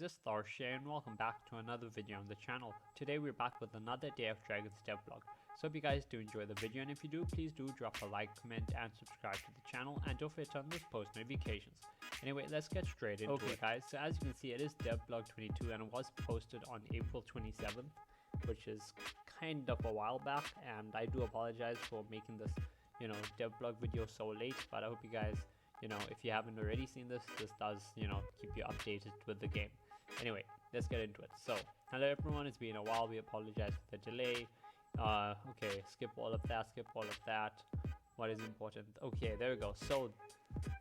this is Tharshey and welcome back to another video on the channel. Today we're back with another Day of Dragons devlog. So hope you guys do enjoy the video, and if you do, please do drop a like, comment and subscribe to the channel, and don't forget to turn on those post notifications. Anyway, let's get straight into it, guys. So as you can see, it is devlog 22 and it was posted on April 27th, which is kind of a while back, and I do apologize for making this, devlog video so late, but I hope you guys, if you haven't already seen this does, keep you updated with the game. Anyway, let's get into it. So, hello everyone, it's been a while, we apologize for the delay. Okay, skip all of that. What is important? Okay, there we go. So,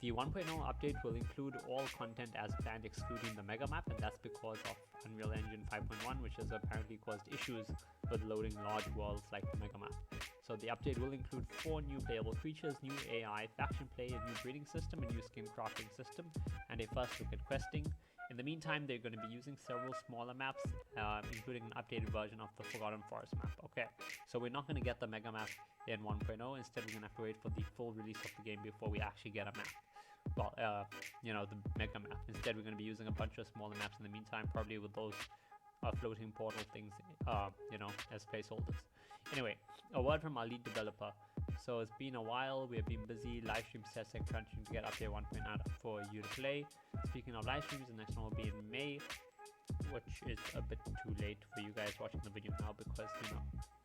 the 1.0 update will include all content as planned, excluding the mega map, and that's because of Unreal Engine 5.1, which has apparently caused issues with loading large worlds like the mega map. So the update will include 4 new playable creatures, new AI, faction play, a new breeding system, a new skin crafting system, and a first look at questing. In the meantime, they're going to be using several smaller maps, including an updated version of the Forgotten Forest map. Okay, so we're not going to get the mega map in 1.0. Instead, we're going to have to wait for the full release of the game before we actually get a map. Well, the mega map. Instead, we're going to be using a bunch of smaller maps in the meantime, probably with those floating portal things, as placeholders. Anyway, a word from our lead developer. So it's been a while, we have been busy live stream testing, crunching to get up there 1.0 for you to play. Speaking of live streams, the next one will be in May, which is a bit too late for you guys watching the video now because,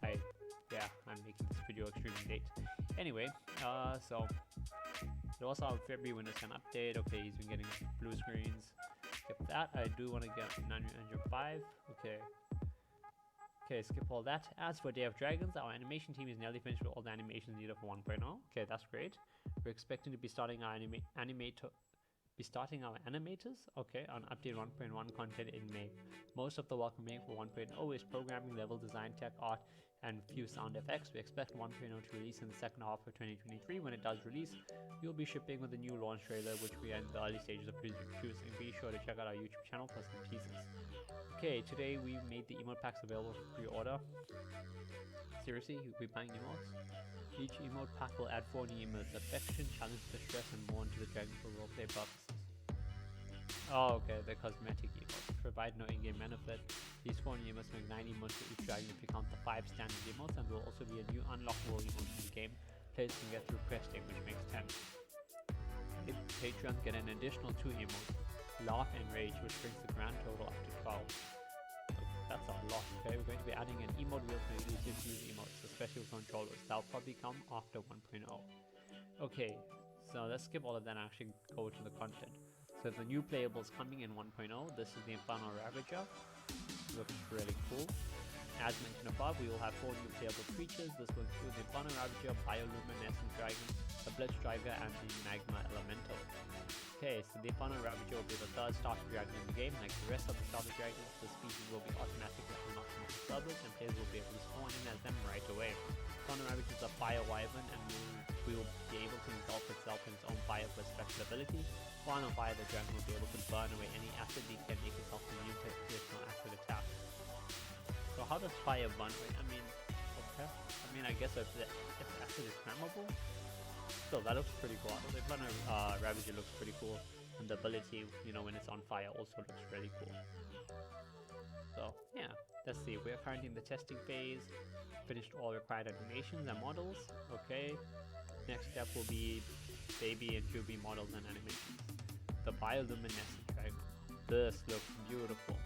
I'm making this video extremely late. Anyway, so it also our February Windows 10 update. Okay, he's been getting blue screens. Skip that. I do want to get Unreal Engine 5. Okay, skip all that. As for Day of Dragons, our animation team is nearly finished with all the animations needed for 1.0. Okay, that's great. We're expecting to be starting our animators, on update 1.1 content in May. Most of the work remaining for 1.0 is programming, level design, tech art, and few sound effects. We expect 1.0 to release in the second half of 2023. When it does release, we'll be shipping with a new launch trailer, which we are in the early stages of producing. Be sure to check out our YouTube channel for some teasers. Okay, today we made the emote packs available for pre-order. Seriously, you'll be buying emotes? Each emote pack will add 4 new emotes: affection, challenge, distress, and more into the dragon for roleplay purposes. Oh, okay, the cosmetic emotes provide no in-game benefit. These 4 new emotes make 9 emotes for each dragon if you count the 5 standard emotes, and there will also be a new unlockable emote in the game. Players can get through questing, which makes 10. Patrons get an additional 2 emotes, Laugh and Rage, which brings the grand total up to 12. That's a lot. Okay, we're going to be adding an emote wheel for easy to use emotes, especially with controllers. That'll probably come after 1.0. Okay, so let's skip all of that and actually go to the content. So the new playables coming in 1.0. This is the Inferno Ravager. Looks really cool. As mentioned above, we will have 4 new playable creatures. This will include the Inferno Ravager, Bioluminescent Dragon, the Blitz Striker, and the Magma Elemental. Okay, so the Inferno Ravager will be the 3rd starter dragon in the game. Like the rest of the starter dragons, the species will be automatically unlocked from the servers, and players will be able to spawn in as them right away. Inferno Ravager is a fire wyvern, and we will be able to engulf itself in its own fire for special ability. While on fire, the dragon will be able to burn away any acid it can make itself immune to additional acid attack. So how does fire burn away? I guess if acid is flammable. So that looks pretty cool. The Inferno Ravager looks pretty cool, and the ability, when it's on fire, also looks really cool. So yeah, let's see. We are currently in the testing phase. Finished all required animations and models. Okay. Next step will be baby and QB models and animations. The Bioluminescent Dragon. This looks beautiful.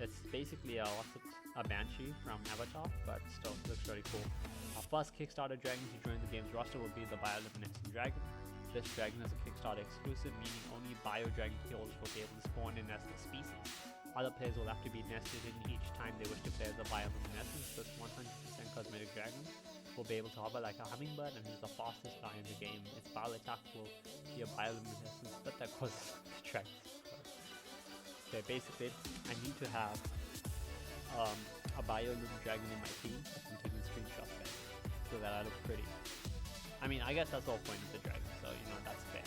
It's basically a Banshee from Avatar, but still looks really cool. Our first Kickstarter dragon to join the game's roster will be the Bioluminescent Dragon. This dragon is a Kickstarter exclusive, meaning only Bio Dragon heroes will be able to spawn in as the species. Other players will have to be nested in each time they wish to play as a Bioluminescent. This 100% cosmetic dragon will be able to hover like a hummingbird, and he's the fastest guy in the game. Its bile attack will be a bioluminescent split that causes strength. Okay, basically, I need to have a bioluminescent dragon in my team if I'm taking screenshots, guys, so that I look pretty. I guess that's the whole point of the dragon, so that's fair.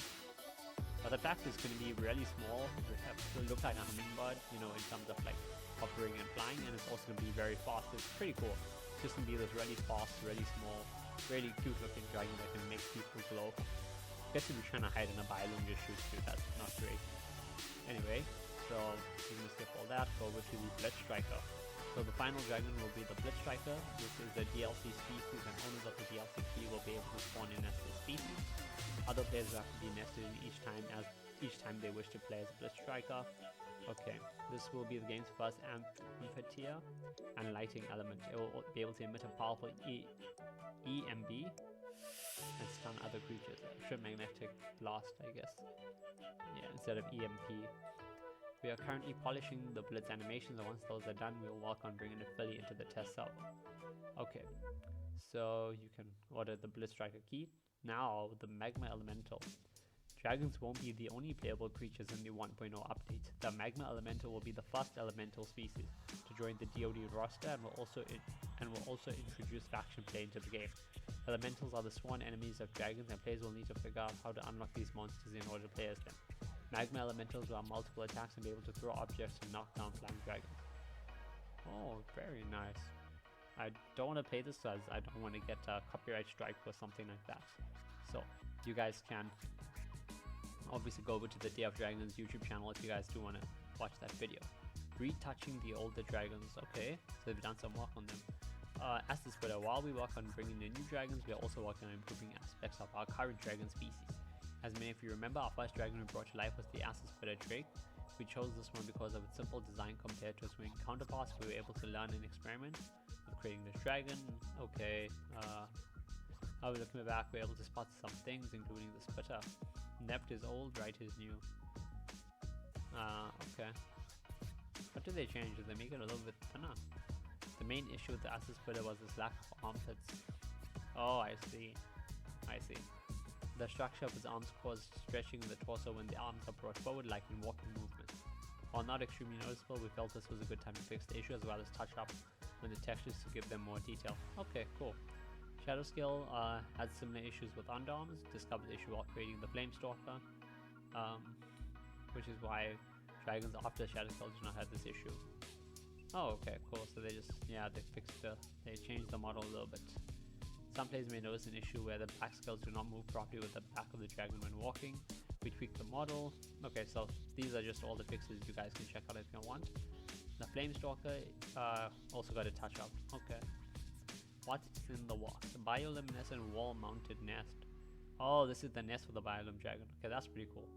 But the fact is going to be really small. It will look like a hummingbird, in terms of like hovering and flying, and it's also going to be very fast. It's pretty cool. It's just going to be this really fast, really small, really cute looking dragon that can make people glow. I guess if you're trying to hide in a bioluminescent shoot too, that's not great. Anyway, So we're going to skip all that, go over to the Blitz Striker. So the final dragon will be the Blitz Striker. This is the DLC species, and owners of the DLC key will be able to spawn in nested species. Other players will have to be nested in each time they wish to play as a Blitz Striker. Okay, this will be the game's first amphitheater and lighting element. It will be able to emit a powerful EMB and stun other creatures. Magnetic blast, I guess. Yeah, instead of EMP. We are currently polishing the Blitz animations, and once those are done, we will work on bringing it fully into the test server. Okay, so you can order the Blitz Striker key. Now, the Magma Elemental. Dragons won't be the only playable creatures in the 1.0 update. The Magma Elemental will be the first elemental species to join the DoD roster and will also introduce faction play into the game. Elementals are the sworn enemies of dragons, and players will need to figure out how to unlock these monsters in order to play as them. Magma Elementals will have multiple attacks and be able to throw objects and knock down flying dragons. Oh, very nice. I don't want to play this as I don't want to get a copyright strike or something like that. So, you guys can obviously go over to the Day of Dragons YouTube channel if you guys do want to watch that video. Retouching the older dragons. Okay, so they've done some work on them. As this video, while we work on bringing in new dragons, we are also working on improving aspects of our current dragon species. As many of you remember, our first dragon we brought to life was the Spitter Drake. We chose this one because of its simple design compared to its winged counterparts. We were able to learn and experiment with creating this dragon. Okay, I was looking back, we were able to spot some things, including the Spitter. Nept is old, right is new. Okay. What did they change? Did they make it a little bit thinner? The main issue with the Spitter was this lack of armpits. Oh, I see. I see. The structure of his arms caused stretching in the torso when the arms are brought forward, like in walking movements. While not extremely noticeable, we felt this was a good time to fix the issue as well as touch up on the textures to give them more detail. Okay, cool. Shadow Scale had similar issues with underarms, discovered the issue while creating the Flamestalker, which is why dragons after Shadow Scale do not have this issue. Oh, okay, cool. So they just, yeah, they changed the model a little bit. Some players may notice an issue where the back scales do not move properly with the back of the dragon when walking. We tweaked the model. Okay, so these are just all the fixes you guys can check out if you want. The Flamestalker also got a touch up. Okay. What's in the box? Bioluminescent wall-mounted nest. Oh, this is the nest for the Biolum dragon. Okay, that's pretty cool.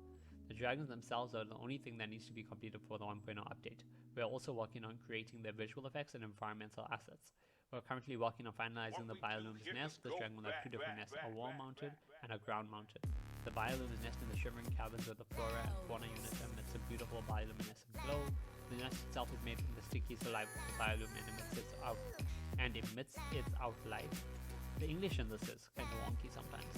The dragons themselves are the only thing that needs to be completed for the 1.0 update. We are also working on creating their visual effects and environmental assets. We're currently working on finalizing the Biolum's nest. This dragon will have two different nests, a wall-mounted and a ground-mounted. The Biolum's nest in the shimmering caverns with the flora and fauna unit emits a beautiful bioluminescent glow. The nest itself is made from the sticky saliva of the Biolum and emits its out light. The English in this is kind of wonky sometimes.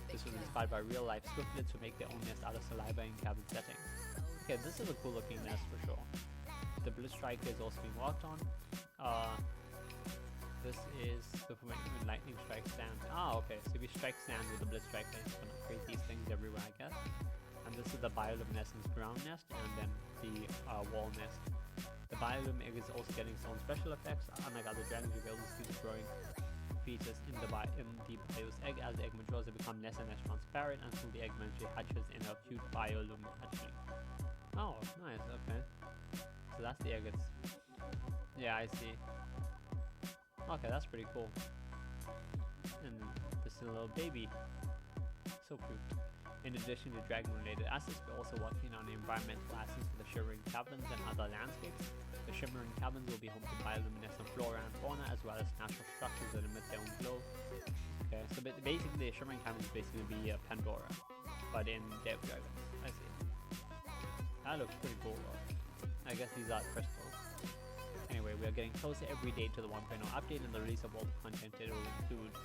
This was inspired by real-life swiftlets who make their own nest out of saliva in cavern settings. Okay, this is a cool-looking nest for sure. The Blitz Striker is also being worked on. This is the when lightning strikes sand. Ah, okay. So if you strike sand with the Blitz Striker, it's gonna create these things everywhere, I guess. And this is the bioluminescence ground nest, and then the wall nest. The biolum egg is also getting its own special effects. Unlike other dragons, you'll be able to see the growing fetus in the bios egg. As the egg matures, it becomes less and less transparent until the egg eventually hatches in a cute biolum hatchling. Oh, nice. Okay. So that's the egg. Yeah, I see. Okay, that's pretty cool. And this is a little baby. So cute. In addition to dragon-related assets, we're also working on environmental assets for the Shimmering Caverns and other landscapes. The Shimmering Caverns will be home to bioluminescent flora and fauna, as well as natural structures that emit their own glow. Okay, so basically the Shimmering Caverns is basically be a Pandora, but in Day of Dragons. I see. That looks pretty cool though. I guess these are crystals. Anyway, we are getting closer every day to the 1.0 update and the release of all the content it will include.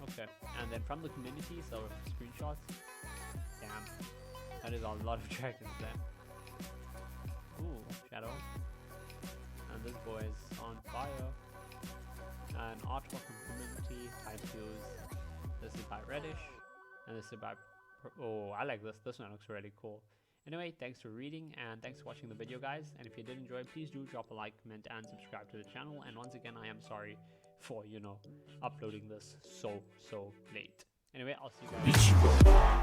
Okay, and then from the community, so screenshots. Damn, that is a lot of dragons there. Ooh, Shadow. And this boy is on fire. And artwork from community, type views. This is by Reddish, and this is by. Oh, I like this. This one looks really cool. Anyway, thanks for reading and thanks for watching the video, guys. And if you did enjoy, please do drop a like, comment, and subscribe to the channel. And once again, I am sorry for, uploading this so late. Anyway, I'll see you guys.